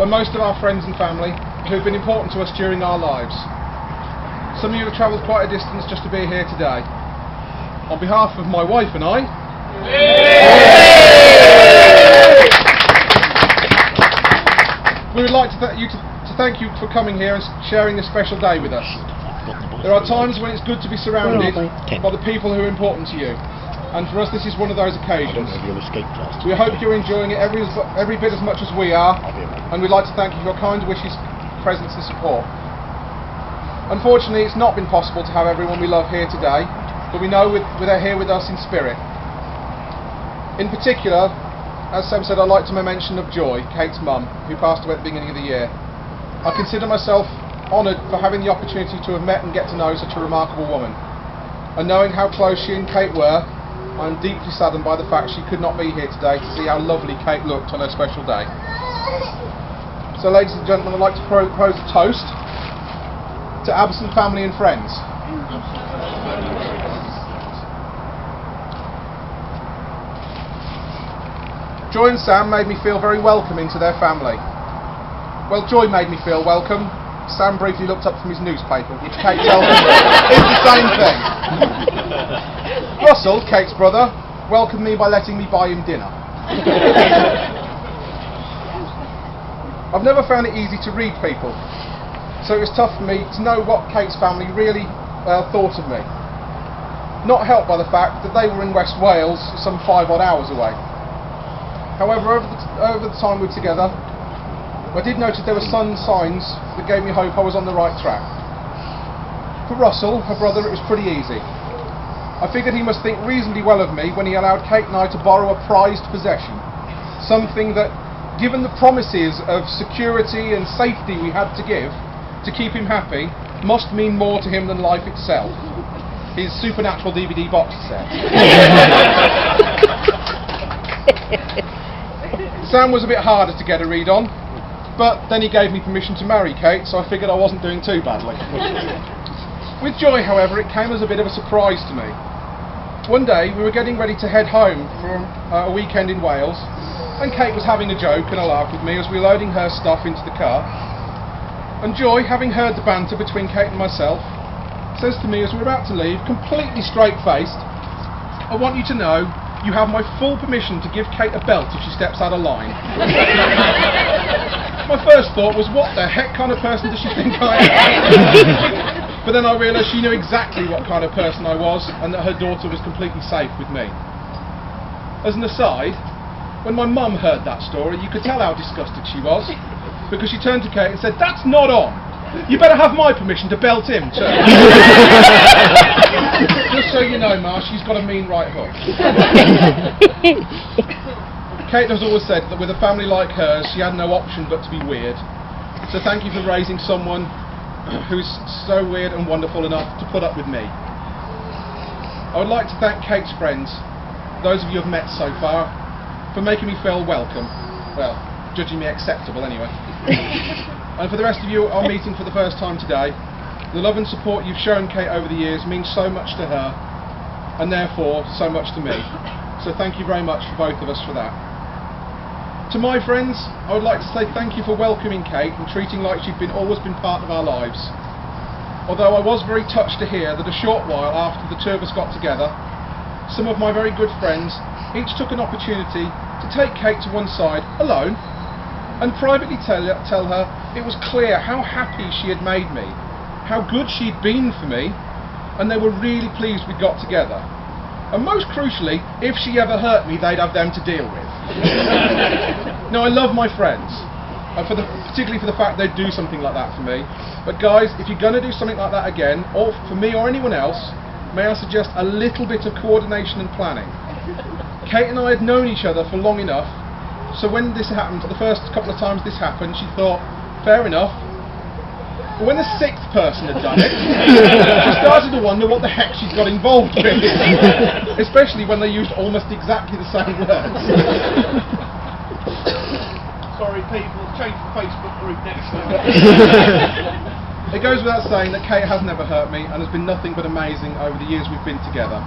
by most of our friends and family who have been important to us during our lives. Some of you have travelled quite a distance just to be here today. On behalf of my wife and I, we would like to thank you for coming here and sharing this special day with us. There are times when it's good to be surrounded by the people who are important to you, and for us this is one of those occasions. We hope you're enjoying it every bit as much as we are, and we'd like to thank you for your kind wishes, presence and support. Unfortunately, it's not been possible to have everyone we love here today, but we know they're here with us in spirit. In particular, as Sam said, I'd like to make mention of Joy, Kate's mum, who passed away at the beginning of the year. I consider myself honoured for having the opportunity to have met and get to know such a remarkable woman. And knowing how close she and Kate were, I'm deeply saddened by the fact she could not be here today to see how lovely Kate looked on her special day. So ladies and gentlemen, I'd like to propose a toast to absent family and friends. Joy and Sam made me feel very welcome into their family. Well, Joy made me feel welcome. Sam briefly looked up from his newspaper, which Kate tells me is the same thing. Russell, Kate's brother, welcomed me by letting me buy him dinner. I've never found it easy to read people, so it was tough for me to know what Kate's family really thought of me. Not helped by the fact that they were in West Wales, some 5 odd hours away. However, over the time we were together, I did notice there were some signs that gave me hope I was on the right track. For Russell, her brother, it was pretty easy. I figured he must think reasonably well of me when he allowed Kate and I to borrow a prized possession. Something that, given the promises of security and safety we had to give to keep him happy, must mean more to him than life itself. His Supernatural DVD box set. Sam was a bit harder to get a read on, but then he gave me permission to marry Kate, so I figured I wasn't doing too badly. With Joy, however, it came as a bit of a surprise to me. One day we were getting ready to head home from a weekend in Wales, and Kate was having a joke and a laugh with me as we were loading her stuff into the car. And Joy, having heard the banter between Kate and myself, says to me as we were about to leave, completely straight-faced, "I want you to know you have my full permission to give Kate a belt if she steps out of line." My first thought was, what the heck kind of person does she think I am? But then I realised she knew exactly what kind of person I was, and that her daughter was completely safe with me. As an aside, when my mum heard that story, you could tell how disgusted she was, because she turned to Kate and said, "That's not on. You better have my permission to belt him too." Just so you know, Ma, she's got a mean right hook. Kate has always said that with a family like hers, she had no option but to be weird. So thank you for raising someone who's so weird and wonderful enough to put up with me. I would like to thank Kate's friends, those of you I've met so far, for making me feel welcome. Well, judging me acceptable anyway. And for the rest of you I'm meeting for the first time today, the love and support you've shown Kate over the years means so much to her, and therefore so much to me. So thank you very much for both of us for that. To my friends, I would like to say thank you for welcoming Kate and treating like she'd always been part of our lives. Although I was very touched to hear that a short while after the two of us got together, some of my very good friends each took an opportunity to take Kate to one side, alone, and privately tell her it was clear how happy she had made me, how good she'd been for me, and they were really pleased we got together. And most crucially, if she ever hurt me, they'd have them to deal with. Now, I love my friends, particularly for the fact they'd do something like that for me. But guys, if you're going to do something like that again, or for me or anyone else, may I suggest a little bit of coordination and planning. Kate and I had known each other for long enough, so when this happened, the first couple of times this happened, she thought, fair enough. But when the 6th person had done it, she started to wonder what the heck she'd got involved with. Especially when they used almost exactly the same words. Sorry people, change the Facebook group next time. It goes without saying that Kate has never hurt me and has been nothing but amazing over the years we've been together.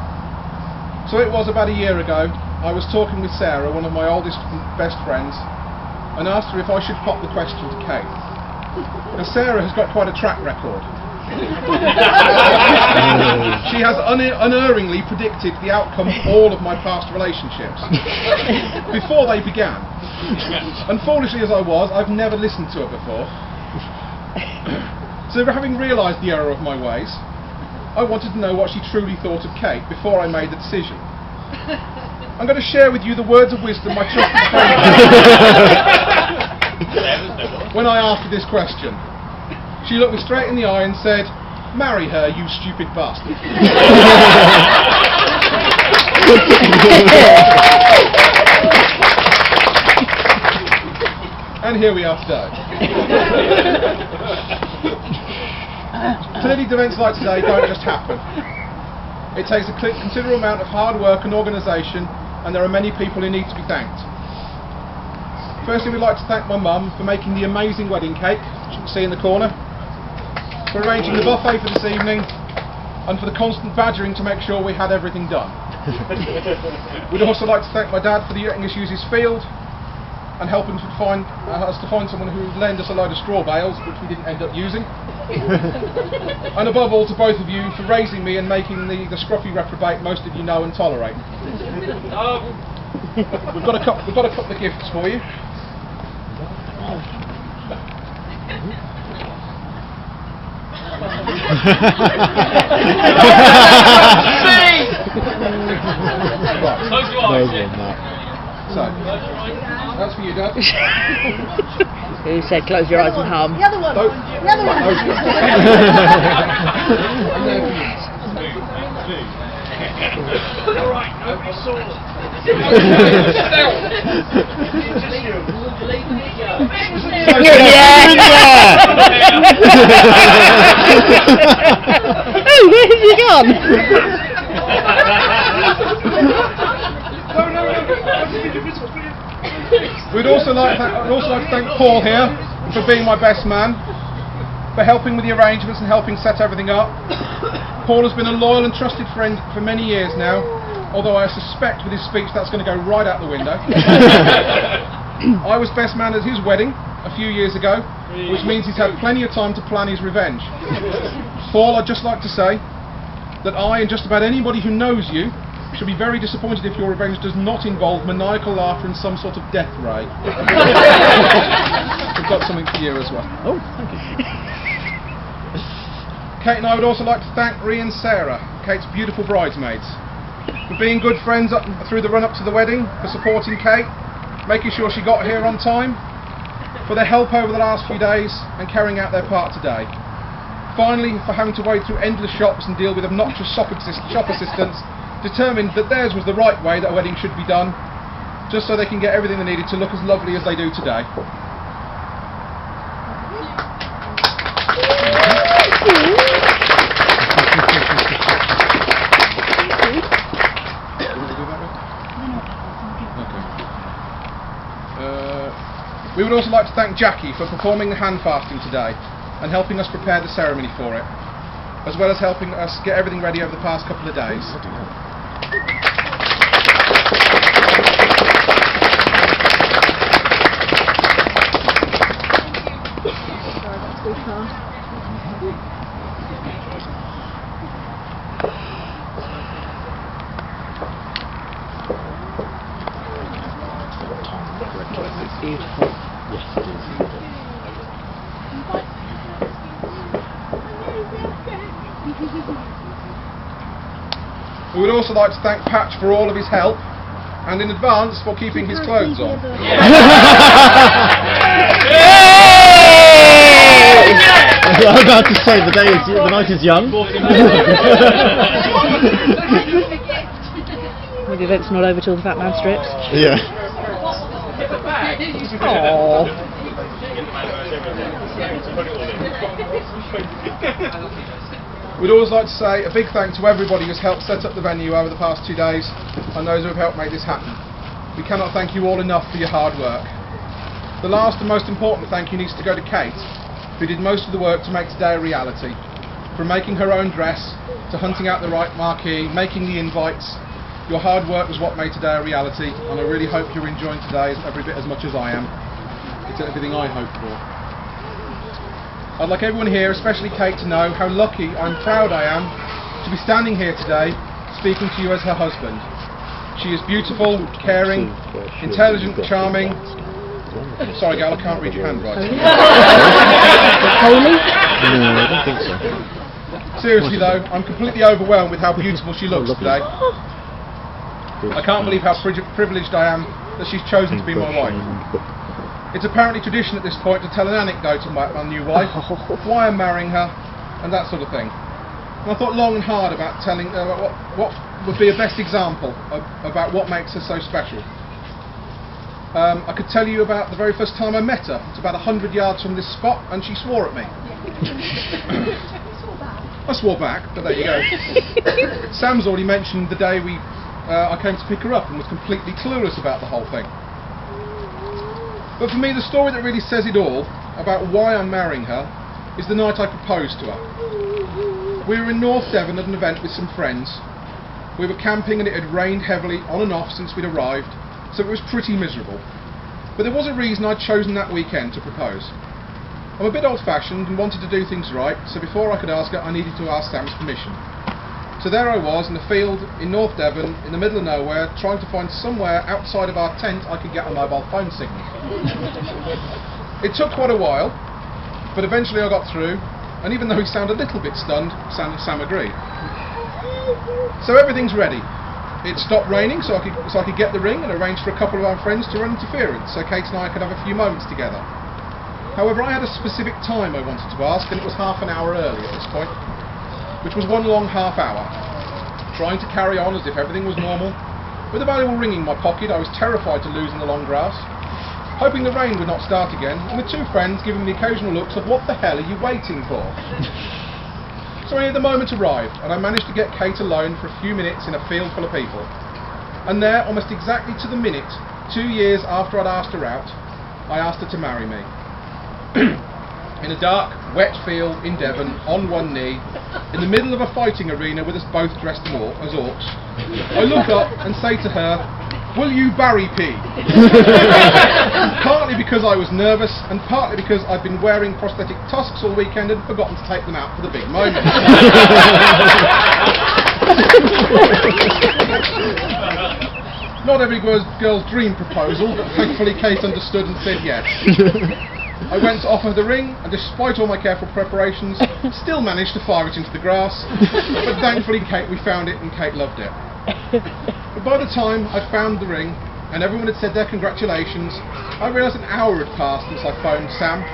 So it was about a year ago, I was talking with Sarah, one of my oldest best friends, and asked her if I should pop the question to Kate. Now Sarah has got quite a track record. She has unerringly predicted the outcome of all of my past relationships before they began. And foolishly as I was, I've never listened to her before. So having realised the error of my ways, I wanted to know what she truly thought of Kate before I made the decision. I'm going to share with you the words of wisdom my trusted friend when I asked her this question. She looked me straight in the eye and said, "Marry her, you stupid bastard." And here we are today. Clearly events like today don't just happen. It takes a considerable amount of hard work and organisation, and there are many people who need to be thanked. Firstly, we'd like to thank my mum for making the amazing wedding cake, which you can see in the corner, for arranging the buffet for this evening, and for the constant badgering to make sure we had everything done. We'd also like to thank my dad for letting us use his field and helping to find someone who would lend us a load of straw bales, which we didn't end up using. And above all, to both of you for raising me and making the scruffy reprobate most of you know and tolerate. We've got a couple of gifts for you. So, that's for you, Dad. Who said close your eyes and hum? The other one. The other one. Alright, nobody saw. Oh, where's he gone? We'd also like to thank Paul here for being my best man, for helping with the arrangements and helping set everything up. Paul has been a loyal and trusted friend for many years now, although I suspect with his speech that's going to go right out the window. I was best man at his wedding a few years ago, which means he's had plenty of time to plan his revenge. Paul, I'd just like to say that I and just about anybody who knows you should be very disappointed if your revenge does not involve maniacal laughter and some sort of death ray. We've got something for you as well. Oh, thank you. Kate and I would also like to thank Rhea and Sarah, Kate's beautiful bridesmaids, for being good friends through the run-up to the wedding, for supporting Kate, making sure she got here on time, for their help over the last few days and carrying out their part today. Finally, for having to wade through endless shops and deal with obnoxious shop assistants, determined that theirs was the right way that a wedding should be done, just so they can get everything they needed to look as lovely as they do today. We would also like to thank Jackie for performing the hand fasting today and helping us prepare the ceremony for it, as well as helping us get everything ready over the past couple of days. Beautiful. Yes, it is. We would also like to thank Patch for all of his help and in advance for keeping his clothes on. I was about to say the night is young. Well, the event's not over till the fat man strips. Yeah. Aww. We'd always like to say a big thank to everybody who's helped set up the venue over the past 2 days and those who have helped make this happen. We cannot thank you all enough for your hard work. The last and most important thank you needs to go to Kate, who did most of the work to make today a reality. From making her own dress, to hunting out the right marquee, making the invites. Your hard work was what made today a reality, and I really hope you're enjoying today every bit as much as I am. to everything I hoped for. I'd like everyone here, especially Kate, to know how lucky and proud I am to be standing here today speaking to you as her husband. She is beautiful, caring, intelligent, charming. Sorry, Gal, I can't read your handwriting. Holy? No, I don't think so. Seriously though, I'm completely overwhelmed with how beautiful she looks today. I can't believe how privileged I am that she's chosen to be my wife. It's apparently tradition at this point to tell an anecdote of my new wife, why I'm marrying her, and that sort of thing. And I thought long and hard about telling what would be a best example about what makes her so special. I could tell you about the very first time I met her. It's about 100 yards from this spot, and she swore at me. I swore back, but there you go. Sam's already mentioned the day I came to pick her up and was completely clueless about the whole thing. But for me, the story that really says it all about why I'm marrying her is the night I proposed to her. We were in North Devon at an event with some friends. We were camping and it had rained heavily on and off since we'd arrived, so it was pretty miserable. But there was a reason I'd chosen that weekend to propose. I'm a bit old-fashioned and wanted to do things right, so before I could ask her, I needed to ask Sam's permission. So there I was in a field in North Devon, in the middle of nowhere, trying to find somewhere outside of our tent I could get a mobile phone signal. It took quite a while, but eventually I got through, and even though he sounded a little bit stunned, Sam agreed. So everything's ready. It stopped raining so I could get the ring and arrange for a couple of our friends to run interference so Kate and I could have a few moments together. However, I had a specific time I wanted to ask, and it was half an hour early at this point, which was one long half hour. Trying to carry on as if everything was normal. With a valuable ring in my pocket, I was terrified to lose in the long grass, hoping the rain would not start again, and with two friends giving me occasional looks of what the hell are you waiting for? So the moment arrived, and I managed to get Kate alone for a few minutes in a field full of people. And there, almost exactly to the minute, 2 years after I'd asked her out, I asked her to marry me. In a dark, wet field in Devon, on one knee, in the middle of a fighting arena with us both dressed as orcs, I look up and say to her, "Will you Barry P?" Partly because I was nervous, and partly because I'd been wearing prosthetic tusks all weekend and forgotten to take them out for the big moment. Not every girl's dream proposal, but thankfully Kate understood and said yes. I went to offer her the ring, and despite all my careful preparations, still managed to fire it into the grass. But thankfully we found it, and Kate loved it. But by the time I'd found the ring, and everyone had said their congratulations, I realised an hour had passed since I phoned Sam,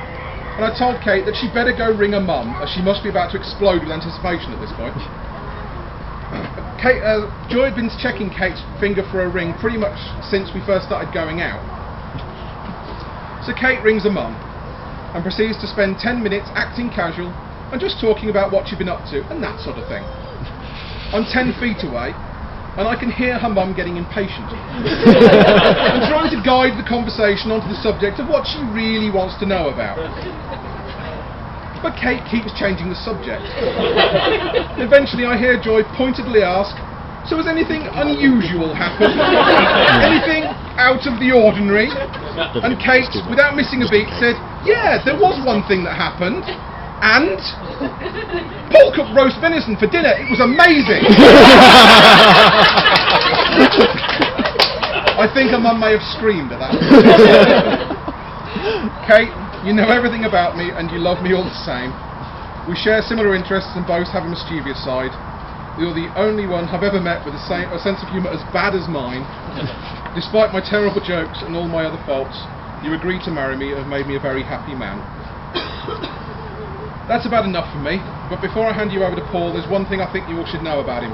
and I told Kate that she'd better go ring her mum, as she must be about to explode with anticipation at this point. Joy had been checking Kate's finger for a ring pretty much since we first started going out. So Kate rings her mum, and proceeds to spend 10 minutes acting casual and just talking about what she'd been up to and that sort of thing. I'm 10 feet away, and I can hear her mum getting impatient and trying to guide the conversation onto the subject of what she really wants to know about. But Kate keeps changing the subject. Eventually I hear Joy pointedly ask, "So has anything unusual happened? Anything out of the ordinary?" And Kate, without missing a beat, said, "Yeah, there was one thing that happened. And Paul cooked roast venison for dinner. It was amazing." I think her mum may have screamed at that. Kate, you know everything about me and you love me all the same. We share similar interests and both have a mischievous side. You're the only one I've ever met with a sense of humour as bad as mine. Despite my terrible jokes and all my other faults, you agreed to marry me and have made me a very happy man. That's about enough for me, but before I hand you over to Paul, there's one thing I think you all should know about him.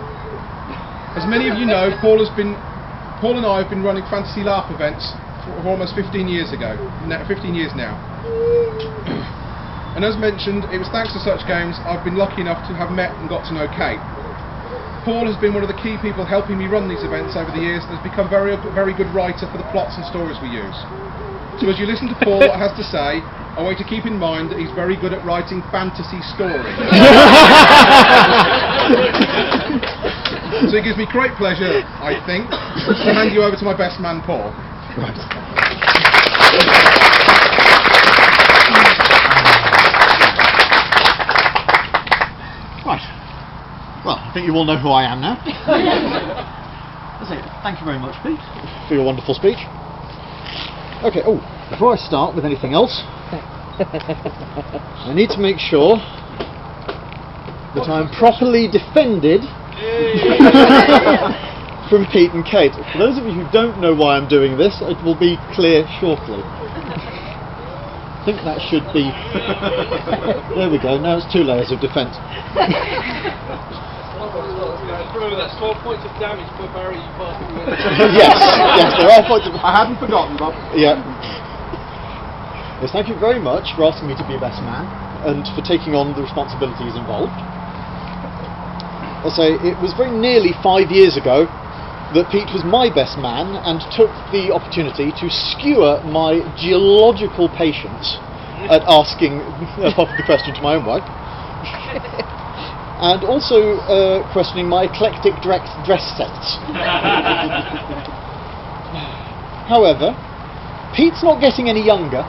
As many of you know, Paul and I have been running fantasy LARP events for almost 15 years now. And as mentioned, it was thanks to such games I've been lucky enough to have met and got to know Kate. Paul has been one of the key people helping me run these events over the years and has become a very good writer for the plots and stories we use. So as you listen to Paul, what he has to say, I want you to keep in mind that he's very good at writing fantasy stories. So it gives me great pleasure, I think, to hand you over to my best man, Paul. Right. think you all know who I am now. That's it. Thank you very much, Pete, for your wonderful speech. Okay, before I start with anything else, I need to make sure that I'm properly defended from Pete and Kate. For those of you who don't know why I'm doing this, it will be clear shortly. I think that should be... There we go, now it's 2 layers of defence. Remember, that's 12 points of damage per barrier you pass. yes, there are points of... I hadn't forgotten, Bob. Yeah. Yes, thank you very much for asking me to be best man and for taking on the responsibilities involved. I'll say it was very nearly 5 years ago that Pete was my best man and took the opportunity to skewer my geological patience at asking the question to my own wife. And also questioning my eclectic dress sense. However, Pete's not getting any younger,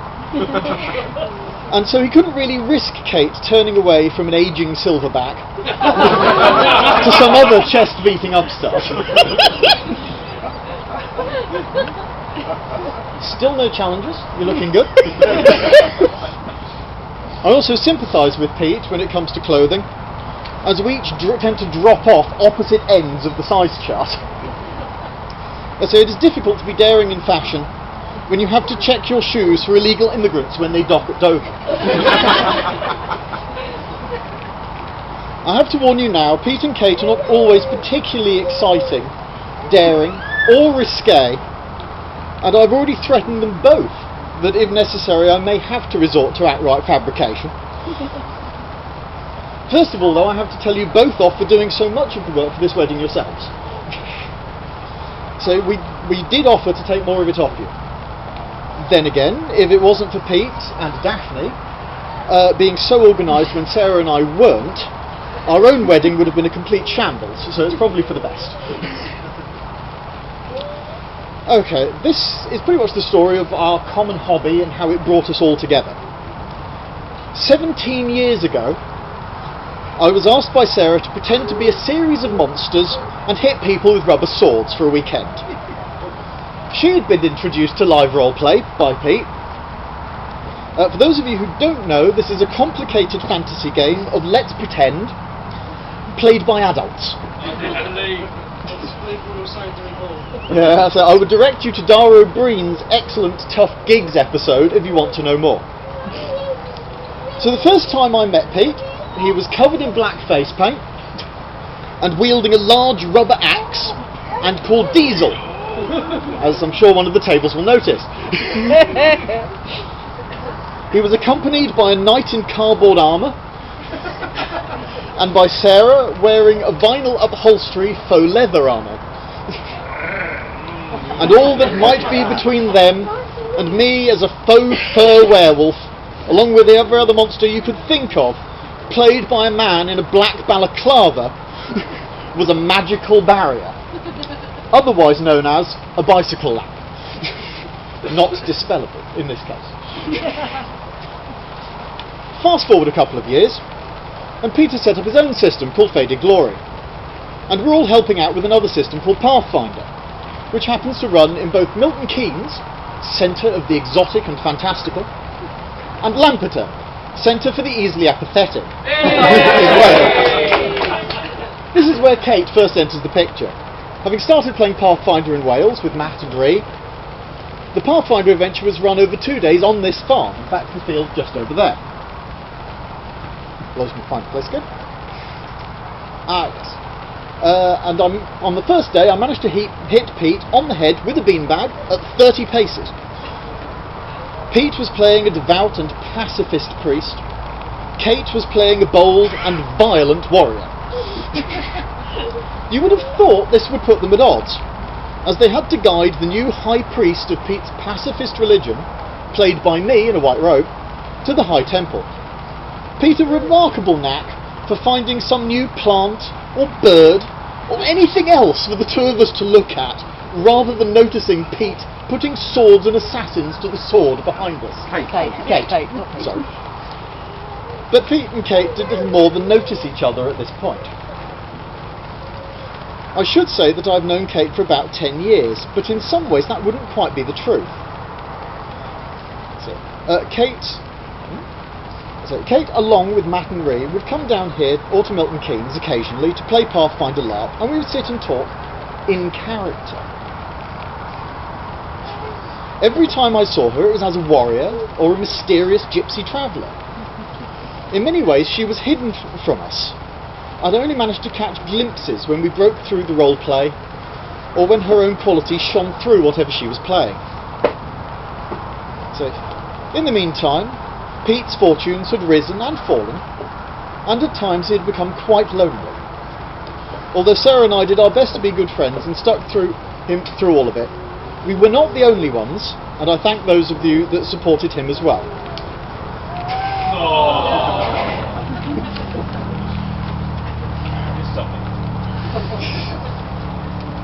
and so he couldn't really risk Kate turning away from an ageing silverback to some other chest-beating upstart. Still no challenges, you're looking good. I also sympathise with Pete when it comes to clothing, as we each tend to drop off opposite ends of the size chart. So it is difficult to be daring in fashion when you have to check your shoes for illegal immigrants when they dock at Dover. I have to warn you now, Pete and Kate are not always particularly exciting, daring, or risque, and I've already threatened them both that if necessary I may have to resort to outright fabrication. First of all, though, I have to tell you both off for doing so much of the work for this wedding yourselves. So we did offer to take more of it off you. Then again, if it wasn't for Pete and Daphne being so organised when Sarah and I weren't, our own wedding would have been a complete shambles, so it's probably for the best. Okay, this is pretty much the story of our common hobby and how it brought us all together. 17 years ago, I was asked by Sarah to pretend to be a series of monsters and hit people with rubber swords for a weekend. She had been introduced to live roleplay by Pete. For those of you who don't know, this is a complicated fantasy game of Let's Pretend, played by adults. Yeah, so I would direct you to Dara O'Brien's excellent Tough Gigs episode if you want to know more. So the first time I met Pete, he was covered in black face paint and wielding a large rubber axe and called Diesel, as I'm sure one of the tables will notice. He was accompanied by a knight in cardboard armour and by Sarah wearing a vinyl upholstery faux leather armour. And all that might be between them and me as a faux fur werewolf, along with every other monster you could think of, played by a man in a black balaclava, was a magical barrier, otherwise known as a bicycle lamp. Not dispellable in this case. Fast forward a couple of years, and Peter set up his own system called Faded Glory, and we're all helping out with another system called Pathfinder, which happens to run in both Milton Keynes, centre of the exotic and fantastical, and Lampeter, centre for the easily apathetic. This is where Kate first enters the picture. Having started playing Pathfinder in Wales with Matt and Ree, the Pathfinder adventure was run over 2 days on this farm, in fact the field just over there. Those can find the place good. Yes. And on the first day I managed to hit Pete on the head with a beanbag at 30 paces. Pete was playing a devout and pacifist priest. Kate was playing a bold and violent warrior. You would have thought this would put them at odds, as they had to guide the new high priest of Pete's pacifist religion, played by me in a white robe, to the high temple. Pete a remarkable knack for finding some new plant or bird or anything else for the two of us to look at, rather than noticing Pete putting swords and assassins to the sword behind us. Kate. Sorry. But Pete and Kate did little more than notice each other at this point. I should say that I've known Kate for about 10 years, but in some ways that wouldn't quite be the truth. Kate, along with Matt and Ree, would come down here or to Milton Keynes occasionally to play Pathfinder LARP, and we would sit and talk in character. Every time I saw her, it was as a warrior or a mysterious gypsy traveller. In many ways, she was hidden from us. I'd only managed to catch glimpses when we broke through the role-play, or when her own qualities shone through whatever she was playing. So, in the meantime, Pete's fortunes had risen and fallen, and at times he had become quite lonely. Although Sarah and I did our best to be good friends and stuck through all of it, we were not the only ones, and I thank those of you that supported him as well.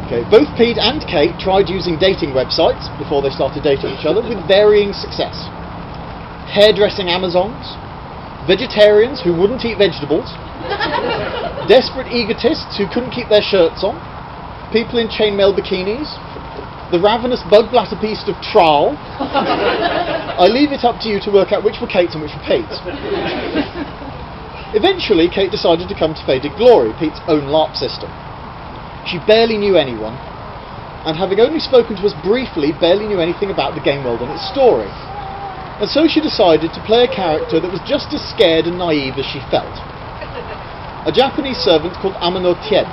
Okay, both Pete and Kate tried using dating websites before they started dating each other with varying success. Hairdressing Amazons, vegetarians who wouldn't eat vegetables, desperate egotists who couldn't keep their shirts on, people in chainmail bikinis, the ravenous bug bladder beast of Trowel. I leave it up to you to work out which were Kate's and which were Pete's. Eventually, Kate decided to come to Faded Glory, Pete's own LARP system. She barely knew anyone, and having only spoken to us briefly, barely knew anything about the game world and its story. And so she decided to play a character that was just as scared and naive as she felt. A Japanese servant called Amano Tien.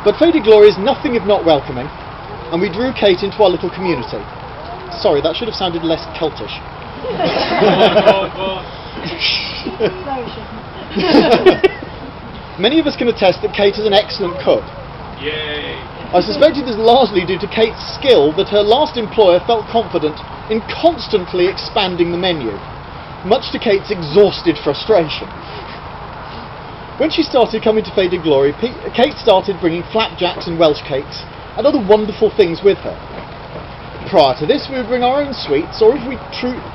But Faded Glory is nothing if not welcoming, and we drew Kate into our little community. Sorry, that should have sounded less cultish. Many of us can attest that Kate is an excellent cook. Yay! I suspect it is largely due to Kate's skill that her last employer felt confident in constantly expanding the menu, much to Kate's exhausted frustration. When she started coming to Faded Glory, Kate started bringing flapjacks and Welsh cakes and other wonderful things with her. Prior to this, we would bring our own sweets, or if we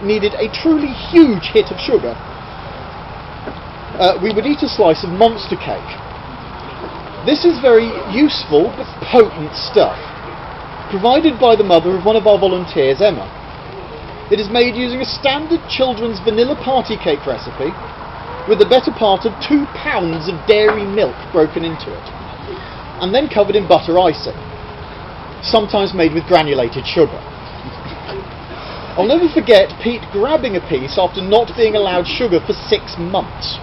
needed a truly huge hit of sugar, we would eat a slice of monster cake. This is very useful but potent stuff, provided by the mother of one of our volunteers, Emma. It is made using a standard children's vanilla party cake recipe with the better part of 2 pounds of dairy milk broken into it, and then covered in butter icing, sometimes made with granulated sugar. I'll never forget Pete grabbing a piece after not being allowed sugar for 6 months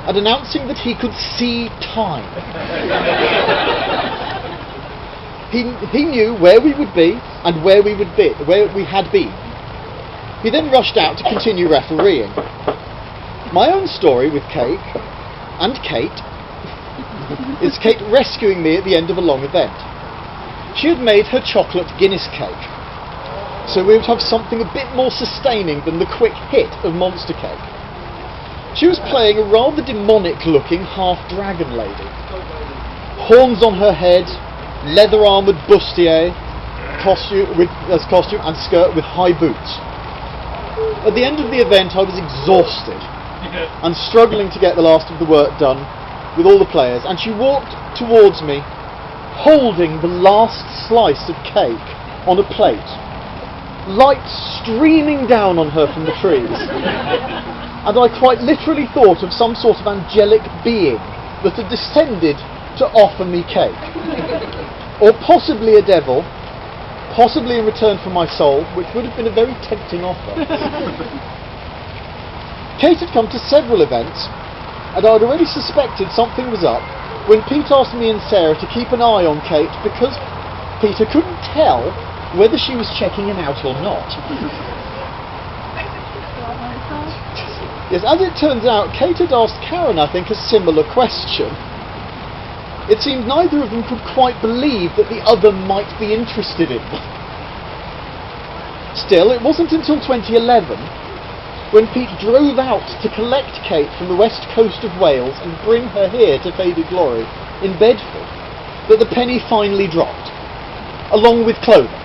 and announcing that he could see time. He knew where we would be and where we had been. He then rushed out to continue refereeing. My own story with Kate is Kate rescuing me at the end of a long event. She had made her chocolate Guinness cake, so we would have something a bit more sustaining than the quick hit of monster cake. She was playing a rather demonic-looking half-dragon lady. Horns on her head, leather-armoured bustier, costume and skirt with high boots. At the end of the event, I was exhausted and struggling to get the last of the work done with all the players, and she walked towards me holding the last slice of cake on a plate, light streaming down on her from the trees. And I quite literally thought of some sort of angelic being that had descended to offer me cake. Or possibly a devil, possibly in return for my soul, which would have been a very tempting offer. Kate had come to several events, and I'd already suspected something was up when Pete asked me and Sarah to keep an eye on Kate because Peter couldn't tell whether she was checking him out or not. Yes, as it turns out, Kate had asked Karen, I think, a similar question. It seemed neither of them could quite believe that the other might be interested in them. Still, it wasn't until 2011, when Pete drove out to collect Kate from the west coast of Wales and bring her here to Faded Glory in Bedford, that the penny finally dropped, along with clothing.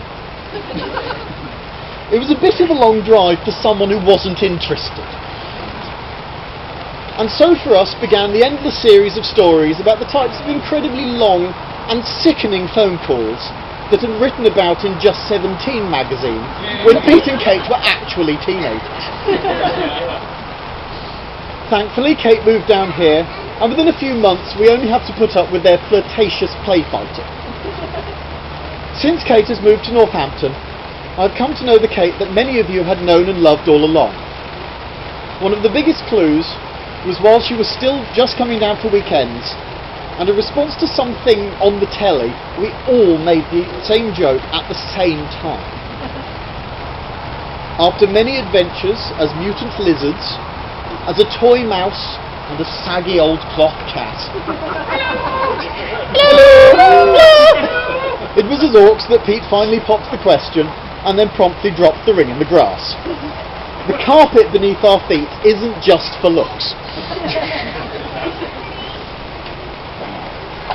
It was a bit of a long drive for someone who wasn't interested. And so for us began the endless series of stories about the types of incredibly long and sickening phone calls that had written about in Just 17 magazine when Pete and Kate were actually teenagers. Thankfully, Kate moved down here, and within a few months we only have to put up with their flirtatious play fighting. Since Kate has moved to Northampton, I've come to know the Kate that many of you had known and loved all along. One of the biggest clues was while she was still just coming down for weekends, and in response to something on the telly, we all made the same joke at the same time. After many adventures as mutant lizards, as a toy mouse, and a saggy old cloth cat. It was as orcs that Pete finally popped the question, and then promptly dropped the ring in the grass. The carpet beneath our feet isn't just for looks.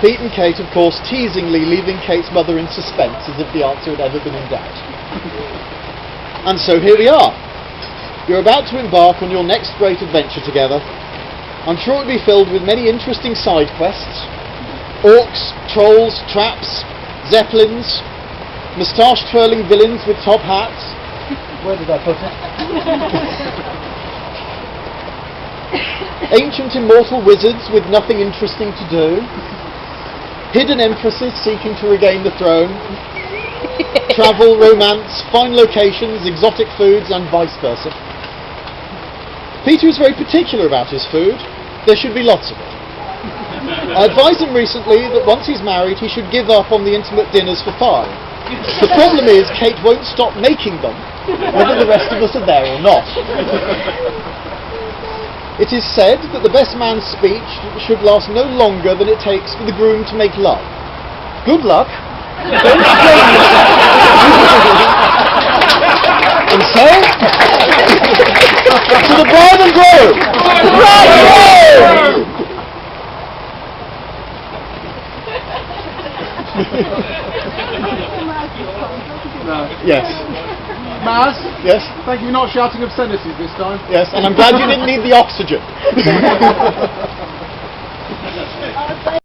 Pete and Kate, of course, teasingly leaving Kate's mother in suspense as if the answer had ever been in doubt. And so here we are. You're about to embark on your next great adventure together. I'm sure it'll be filled with many interesting side quests. Orcs, trolls, traps, zeppelins, moustache-twirling villains with top hats. Where did I put it? Ancient immortal wizards with nothing interesting to do. Hidden empresses seeking to regain the throne. Travel, romance, fine locations, exotic foods, and vice versa. Peter is very particular about his food. There should be lots of it. I advised him recently that once he's married, he should give up on the intimate dinners for 5. The problem is Kate won't stop making them, whether the rest of us are there or not. It is said that the best man's speech should last no longer than it takes for the groom to make love. Good luck. And so, to the bride and groom! Bride and groom! Yes. Maz, Yes. thank you for not shouting obscenities this time. Yes, and I'm glad you didn't need the oxygen.